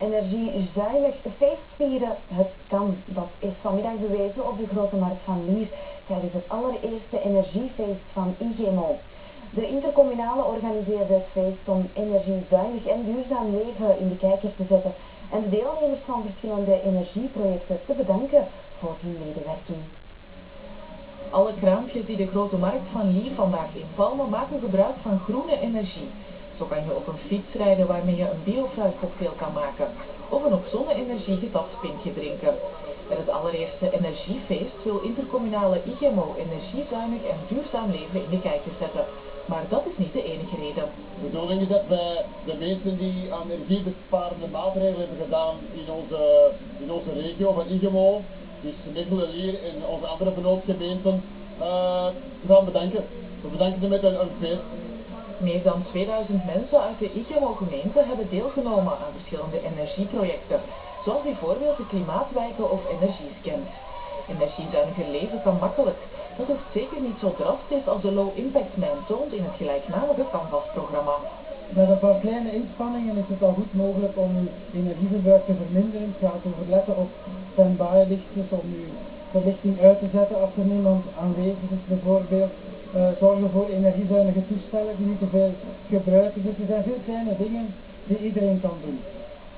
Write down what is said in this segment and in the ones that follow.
energiezuinig feestvieren. Het kan. Dat is vanmiddag bewezen op de Grote Markt van Lier tijdens het allereerste energiefeest van IGMO. De intercommunale organiseerde het feest om energiezuinig en duurzaam leven in de kijker te zetten en de deelnemers van verschillende energieprojecten te bedanken voor hun medewerking. Alle kraampjes die de Grote Markt van Lier vandaag invallen maken gebruik van groene energie. Zo kan je op een fiets rijden waarmee je een biofruitcocktail kan maken of een op zonne-energie getapt pintje drinken. Met het allereerste energiefeest wil intercommunale IGMO energiezuinig en duurzaam leven in de kijker zetten. Maar dat is niet de enige reden. De bedoeling is dat wij de mensen die aan energiebesparende maatregelen hebben gedaan in onze regio van IGMO, dus Mechelen, Lier en onze andere vernootgemeenten, gaan bedanken. We bedanken ze met een feest. Meer dan 2000 mensen uit de IGMO-gemeente hebben deelgenomen aan verschillende energieprojecten, zoals bijvoorbeeld de klimaatwijken of energiescans. Energiezuiniger leven kan makkelijk. Dat hoeft zeker niet zo drastisch als de Low Impact Man toont in het gelijknamige Canvas-programma. Met een paar kleine inspanningen is het al goed mogelijk om uw energieverbruik te verminderen. Het gaat over letten op stand-by lichtjes, om uw verlichting uit te zetten als er niemand aanwezig is bijvoorbeeld. Zorgen voor energiezuinige toestellen die niet te veel gebruiken. Dus er zijn veel kleine dingen die iedereen kan doen.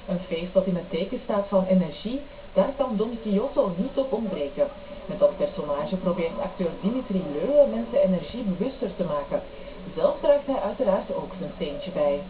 Een feest dat in het teken staat van energie, daar kan Don Quixote niet op ontbreken. Met dat personage probeert acteur Dimitri Leu mensen energiebewuster te maken. Zelf draagt hij uiteraard ook zijn steentje bij.